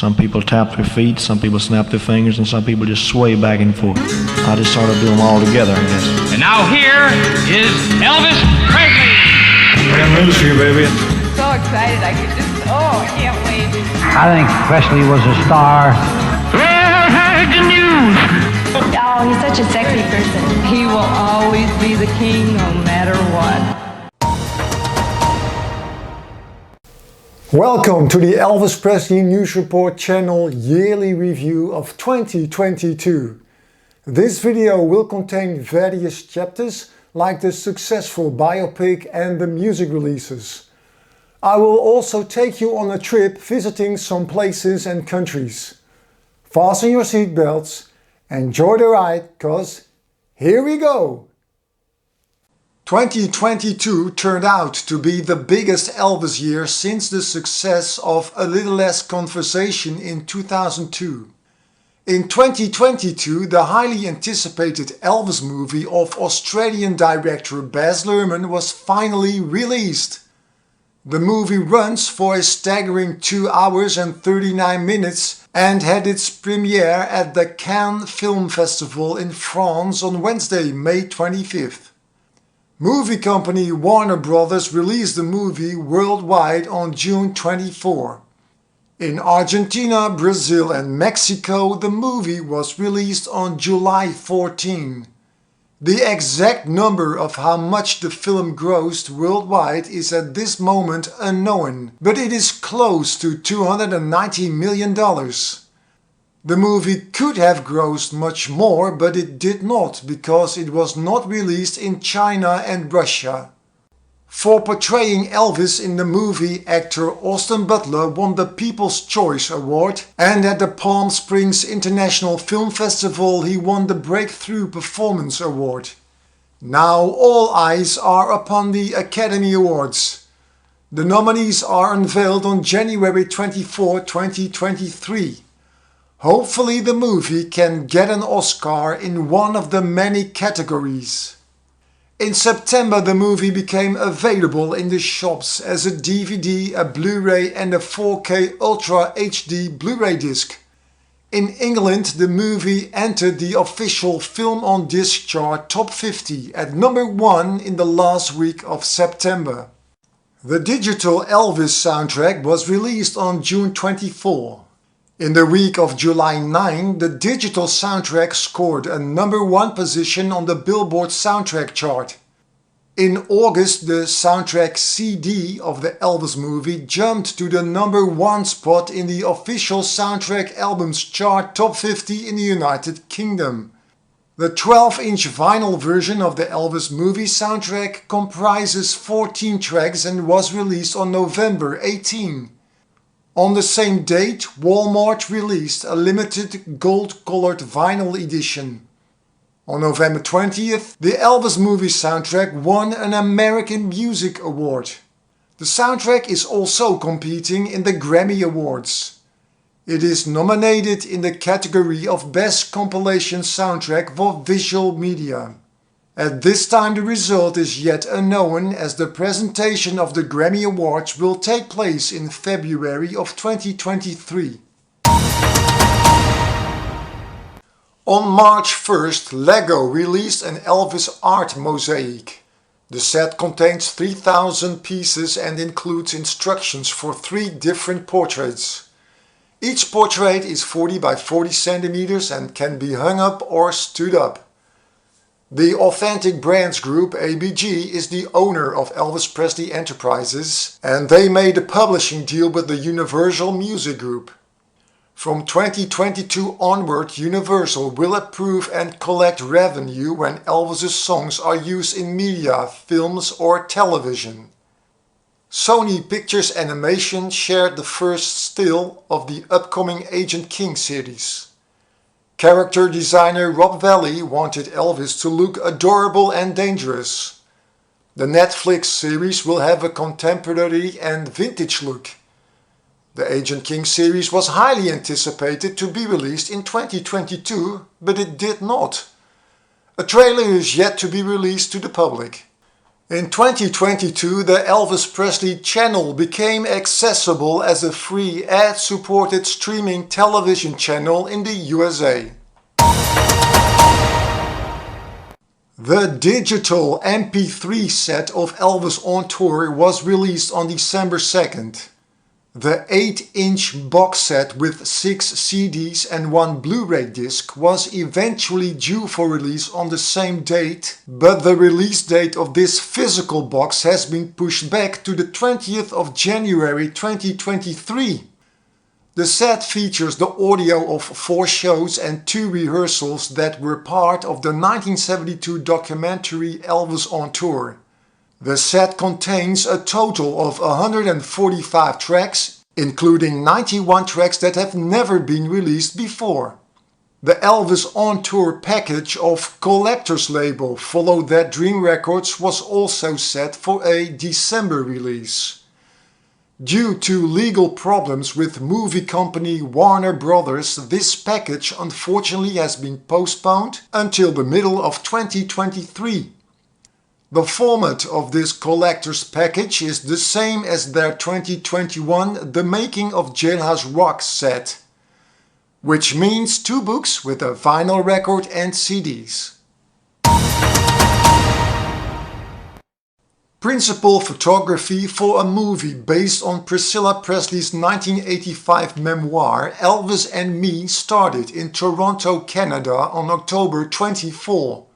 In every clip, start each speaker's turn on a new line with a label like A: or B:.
A: Some people tap their feet, some people snap their fingers, and some people just sway back and forth. I just sort of do them all together, I guess.
B: And now here is Elvis Presley.
A: I got news for you, baby.
C: So excited, I can't wait.
D: I think Presley was a star.
B: Well, heard the news.
C: Oh, he's such a sexy person. He will always be the king no matter what.
E: Welcome to the Elvis Presley News Report channel yearly review of 2022. This video will contain various chapters like the successful biopic and the music releases. I will also take you on a trip visiting some places and countries. Fasten your seatbelts, enjoy the ride, cause here we go! 2022 turned out to be the biggest Elvis year since the success of A Little Less Conversation in 2002. In 2022, the highly anticipated Elvis movie of Australian director Baz Luhrmann was finally released. The movie runs for a staggering 2 hours and 39 minutes and had its premiere at the Cannes Film Festival in France on Wednesday, May 25th. Movie company Warner Bros. Released the movie worldwide on June 24. In Argentina, Brazil and Mexico, the movie was released on July 14. The exact number of how much the film grossed worldwide is at this moment unknown, but it is close to $290 million. The movie could have grossed much more, but it did not because it was not released in China and Russia. For portraying Elvis in the movie, actor Austin Butler won the People's Choice Award, and at the Palm Springs International Film Festival he won the Breakthrough Performance Award. Now all eyes are upon the Academy Awards. The nominees are unveiled on January 24, 2023. Hopefully the movie can get an Oscar in one of the many categories. In September the movie became available in the shops as a DVD, a Blu-ray and a 4K Ultra HD Blu-ray disc. In England the movie entered the official Film on Disc chart top 50 at number 1 in the last week of September. The digital Elvis soundtrack was released on June 24. In the week of July 9, the digital soundtrack scored a number 1 position on the Billboard soundtrack chart. In August, the soundtrack CD of the Elvis movie jumped to the number 1 spot in the official soundtrack albums chart top 50 in the United Kingdom. The 12-inch vinyl version of the Elvis movie soundtrack comprises 14 tracks and was released on November 18. On the same date, Walmart released a limited gold-colored vinyl edition. On November 20th, the Elvis movie soundtrack won an American Music Award. The soundtrack is also competing in the Grammy Awards. It is nominated in the category of Best Compilation Soundtrack for Visual Media. At this time the result is yet unknown as the presentation of the Grammy Awards will take place in February of 2023. On March 1st, LEGO released an Elvis art mosaic. The set contains 3,000 pieces and includes instructions for 3 different portraits. Each portrait is 40 by 40 centimeters and can be hung up or stood up. The Authentic Brands Group ABG is the owner of Elvis Presley Enterprises and they made a publishing deal with the Universal Music Group. From 2022 onward, Universal will approve and collect revenue when Elvis's songs are used in media, films or television. Sony Pictures Animation shared the first still of the upcoming Agent King series. Character designer Rob Valley wanted Elvis to look adorable and dangerous. The Netflix series will have a contemporary and vintage look. The Agent King series was highly anticipated to be released in 2022, but it did not. A trailer is yet to be released to the public. In 2022, the Elvis Presley channel became accessible as a free ad-supported streaming television channel in the USA. The digital MP3 set of Elvis on Tour was released on December 2nd. The 8-inch box set with 6 CDs and 1 Blu-ray disc was eventually due for release on the same date, but the release date of this physical box has been pushed back to the 20th of January 2023. The set features the audio of 4 shows and 2 rehearsals that were part of the 1972 documentary Elvis on Tour. The set contains a total of 145 tracks, including 91 tracks that have never been released before. The Elvis on Tour package of Collector's Label Follow That Dream Records was also set for a December release. Due to legal problems with movie company Warner Brothers, this package unfortunately has been postponed until the middle of 2023. The format of this collector's package is the same as their 2021 The Making of Jailhouse Rock set, which means 2 books with a vinyl record and CDs. Principal photography for a movie based on Priscilla Presley's 1985 memoir Elvis and Me started in Toronto, Canada on October 24.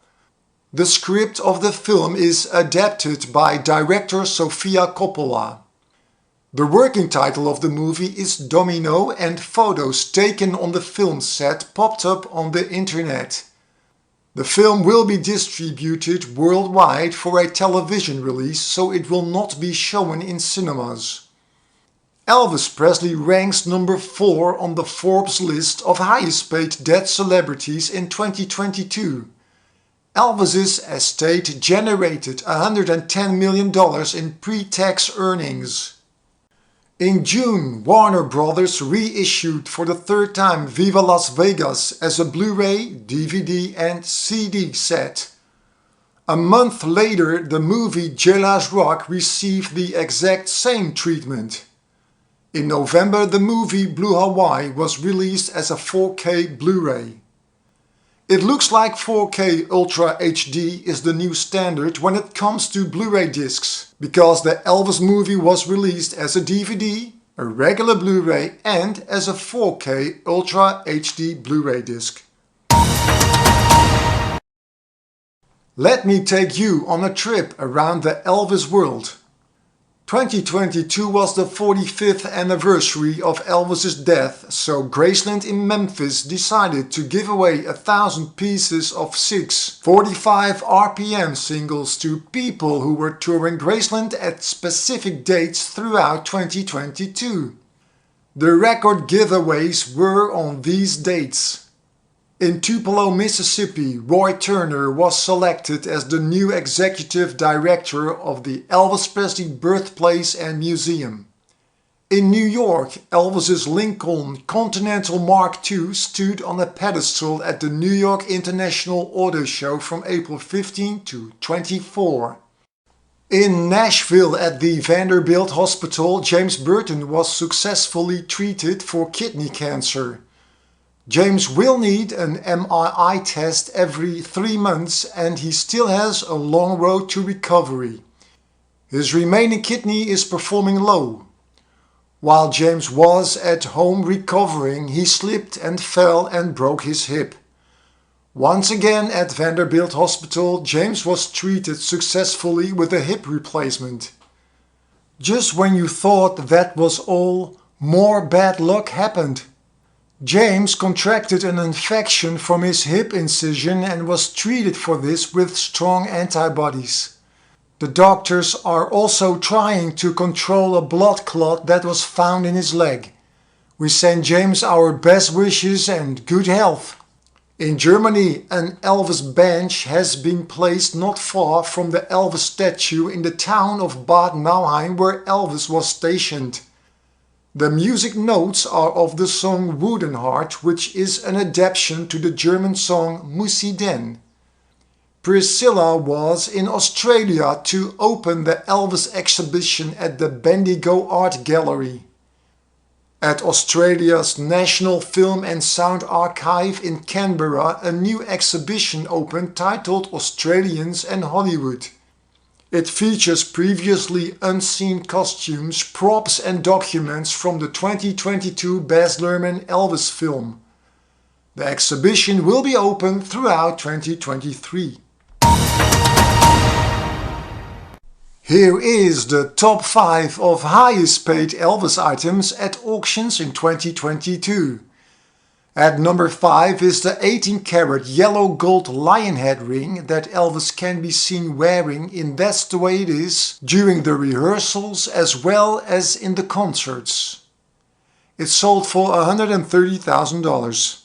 E: The script of the film is adapted by director Sofia Coppola. The working title of the movie is Domino, and photos taken on the film set popped up on the internet. The film will be distributed worldwide for a television release, so it will not be shown in cinemas. Elvis Presley ranks number 4 on the Forbes list of highest paid dead celebrities in 2022. Elvis's estate generated $110 million in pre-tax earnings. In June, Warner Brothers reissued for the 3rd time Viva Las Vegas as a Blu-ray, DVD and CD set. A month later, the movie Jailhouse Rock received the exact same treatment. In November, the movie Blue Hawaii was released as a 4K Blu-ray. It looks like 4K Ultra HD is the new standard when it comes to Blu-ray discs, because the Elvis movie was released as a DVD, a regular Blu-ray and as a 4K Ultra HD Blu-ray disc. Let me take you on a trip around the Elvis World. 2022 was the 45th anniversary of Elvis's death, so Graceland in Memphis decided to give away 1,000 pieces of 6 45 RPM singles to people who were touring Graceland at specific dates throughout 2022. The record giveaways were on these dates. In Tupelo, Mississippi, Roy Turner was selected as the new executive director of the Elvis Presley Birthplace and Museum. In New York, Elvis's Lincoln Continental Mark II stood on a pedestal at the New York International Auto Show from April 15 to 24. In Nashville at the Vanderbilt Hospital, James Burton was successfully treated for kidney cancer. James will need an MRI test every 3 months and he still has a long road to recovery. His remaining kidney is performing low. While James was at home recovering, he slipped and fell and broke his hip. Once again at Vanderbilt Hospital, James was treated successfully with a hip replacement. Just when you thought that was all, more bad luck happened. James contracted an infection from his hip incision and was treated for this with strong antibodies. The doctors are also trying to control a blood clot that was found in his leg. We send James our best wishes and good health. In Germany, an Elvis bench has been placed not far from the Elvis statue in the town of Bad Nauheim where Elvis was stationed. The music notes are of the song Wooden Heart, which is an adaptation to the German song Musi Den. Priscilla was in Australia to open the Elvis exhibition at the Bendigo Art Gallery. At Australia's National Film and Sound Archive in Canberra, a new exhibition opened titled Australians and Hollywood. It features previously unseen costumes, props and documents from the 2022 Baz Luhrmann Elvis film. The exhibition will be open throughout 2023. Here is the top 5 of highest paid Elvis items at auctions in 2022. At number 5 is the 18-karat yellow gold lion head ring that Elvis can be seen wearing in That's the Way It Is during the rehearsals as well as in the concerts. It sold for $130,000.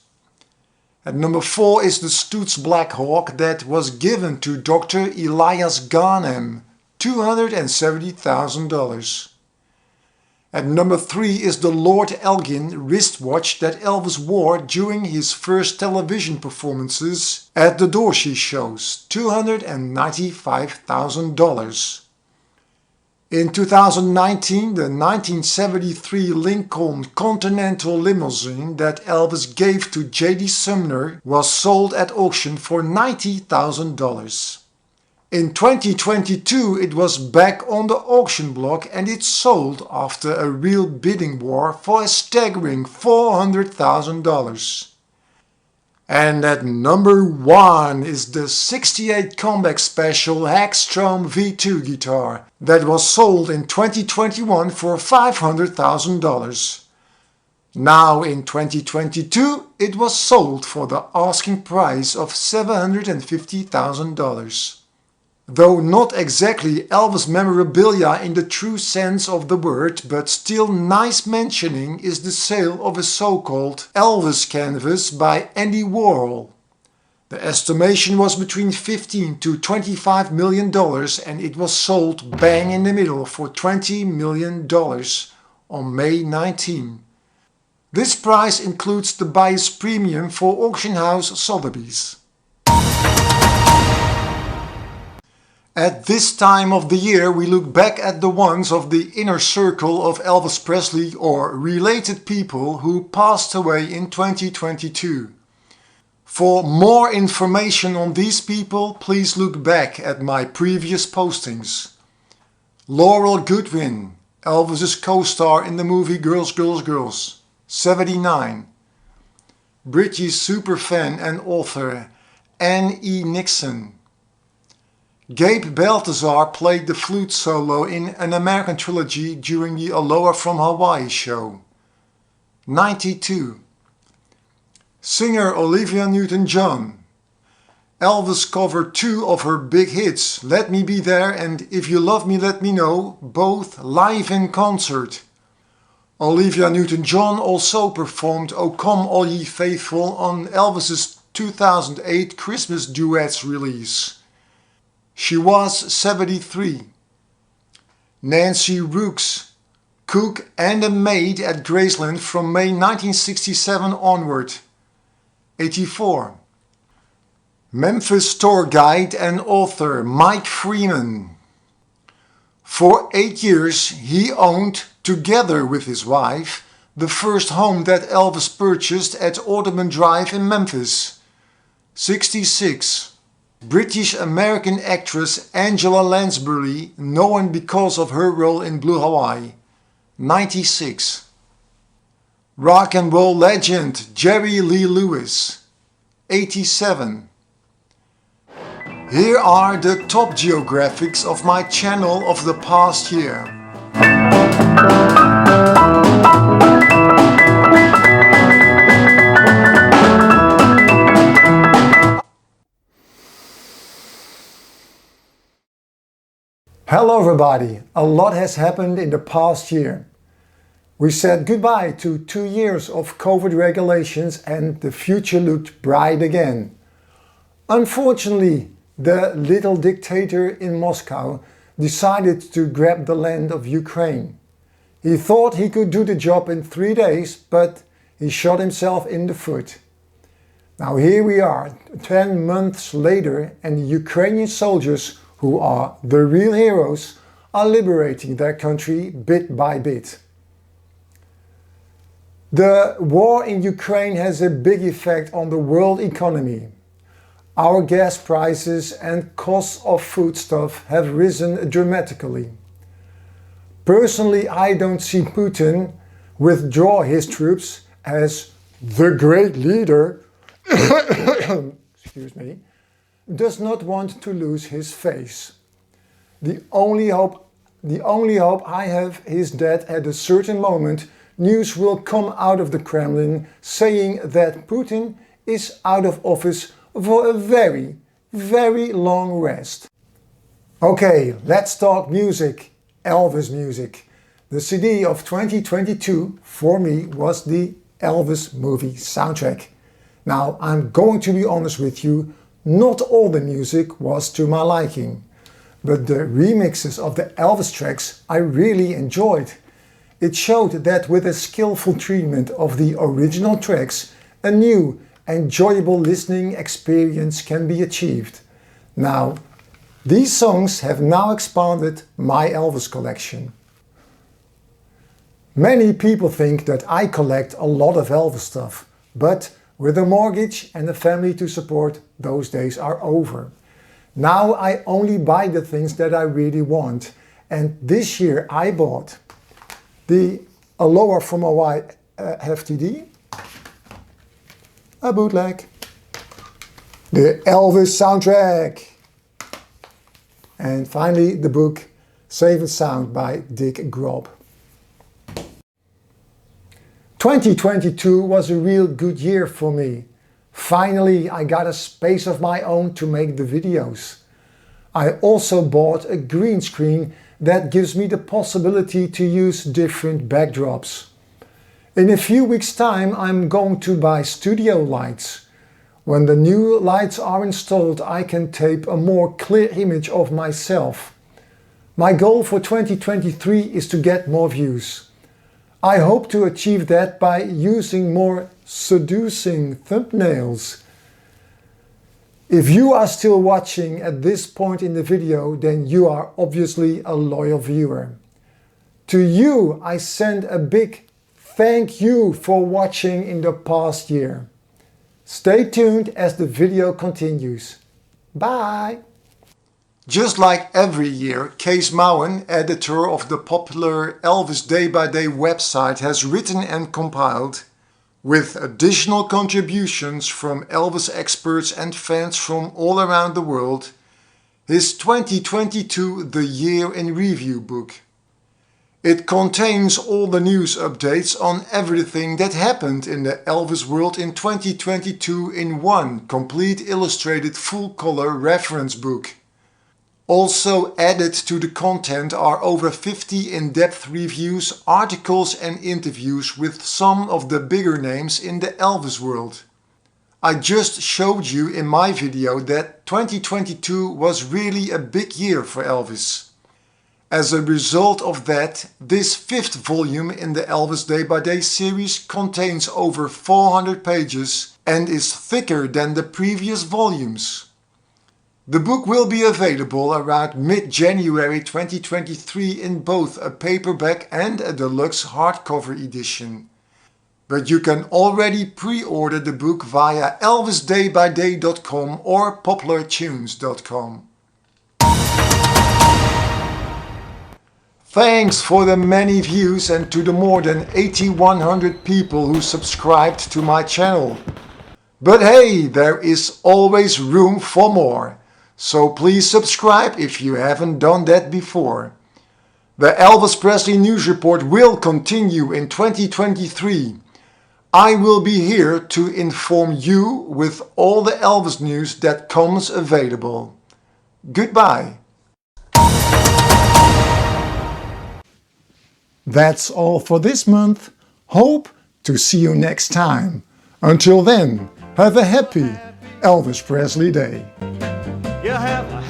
E: At number 4 is the Stutz Black Hawk that was given to Dr. Elias Ghanem, $270,000. At number 3 is the Lord Elgin wristwatch that Elvis wore during his first television performances at the Dorsey shows, $295,000. In 2019, the 1973 Lincoln Continental limousine that Elvis gave to J.D. Sumner was sold at auction for $90,000. In 2022 it was back on the auction block and it sold after a real bidding war for a staggering $400,000. And at number 1 is the 68 Comeback Special Hagstrom V2 guitar that was sold in 2021 for $500,000. Now in 2022 it was sold for the asking price of $750,000. Though not exactly Elvis memorabilia in the true sense of the word, but still nice mentioning is the sale of a so-called Elvis canvas by Andy Warhol. The estimation was between $15 to $25 million and it was sold bang in the middle for $20 million on May 19. This price includes the buyer's premium for auction house Sotheby's. At this time of the year we look back at the ones of the inner circle of Elvis Presley or related people who passed away in 2022. For more information on these people, please look back at my previous postings. Laurel Goodwin, Elvis's co-star in the movie Girls, Girls, Girls, 79. British superfan and author Anne E. Nixon. Gabe Balthazar played the flute solo in an American trilogy during the Aloha from Hawaii show. 92. Singer Olivia Newton-John. Elvis covered 2 of her big hits, Let Me Be There and If You Love Me Let Me Know, both live in concert. Olivia Newton-John also performed O Come All Ye Faithful on Elvis's 2008 Christmas Duets release. She was 73. Nancy Rooks, cook and a maid at Graceland from May 1967 onward. 84. Memphis tour guide and author Mike Freeman. For 8 years he owned, together with his wife, the first home that Elvis purchased at Audubon Drive in Memphis. 66. British-American actress Angela Lansbury, known because of her role in Blue Hawaii. 96. Rock and roll legend Jerry Lee Lewis. 87. Here are the top geographics of my channel of the past year. Hello everybody, a lot has happened in the past year. We said goodbye to 2 years of COVID regulations and the future looked bright again. Unfortunately, the little dictator in Moscow decided to grab the land of Ukraine. He thought he could do the job in 3 days, but he shot himself in the foot. Now here we are, 10 months later, and the Ukrainian soldiers, who are the real heroes, are liberating their country bit by bit. The war in Ukraine has a big effect on the world economy. Our gas prices and costs of foodstuff have risen dramatically. Personally, I don't see Putin withdraw his troops as the great leader excuse me, does not want to lose his face. The only hope I have is that at a certain moment news will come out of the Kremlin saying that Putin is out of office for a very, very long rest. Okay, let's talk music. Elvis music. The CD of 2022 for me was the Elvis movie soundtrack. Now, I'm going to be honest with you, not all the music was to my liking, but the remixes of the Elvis tracks I really enjoyed. It showed that with a skillful treatment of the original tracks, a new, enjoyable listening experience can be achieved. Now, these songs have now expanded my Elvis collection. Many people think that I collect a lot of Elvis stuff, but with a mortgage and a family to support, those days are over. Now I only buy the things that I really want, and this year I bought the Aloha from Hawaii FTD, a bootleg, the Elvis soundtrack, and finally the book Save and Sound by Dick Grob. 2022 was a real good year for me. Finally, I got a space of my own to make the videos. I also bought a green screen that gives me the possibility to use different backdrops. In a few weeks' time, I'm going to buy studio lights. When the new lights are installed, I can tape a more clear image of myself. My goal for 2023 is to get more views. I hope to achieve that by using more seducing thumbnails. If you are still watching at this point in the video, then you are obviously a loyal viewer. To you, I send a big thank you for watching in the past year. Stay tuned as the video continues. Bye! Just like every year, Kees Mouwen, editor of the popular Elvis Day by Day website, has written and compiled, with additional contributions from Elvis experts and fans from all around the world, his 2022 The Year in Review book. It contains all the news updates on everything that happened in the Elvis world in 2022 in one complete illustrated full-color reference book. Also added to the content are over 50 in-depth reviews, articles and interviews with some of the bigger names in the Elvis world. I just showed you in my video that 2022 was really a big year for Elvis. As a result of that, this 5th volume in the Elvis Day by Day series contains over 400 pages and is thicker than the previous volumes. The book will be available around mid-January 2023 in both a paperback and a deluxe hardcover edition. But you can already pre-order the book via elvisdaybyday.com or poplartunes.com. Thanks for the many views and to the more than 8100 people who subscribed to my channel. But hey, there is always room for more. So please subscribe if you haven't done that before. The Elvis Presley News Report will continue in 2023. I will be here to inform you with all the Elvis news that comes available. Goodbye. That's all for this month. Hope to see you next time. Until then, have a happy Elvis Presley Day.
F: You have a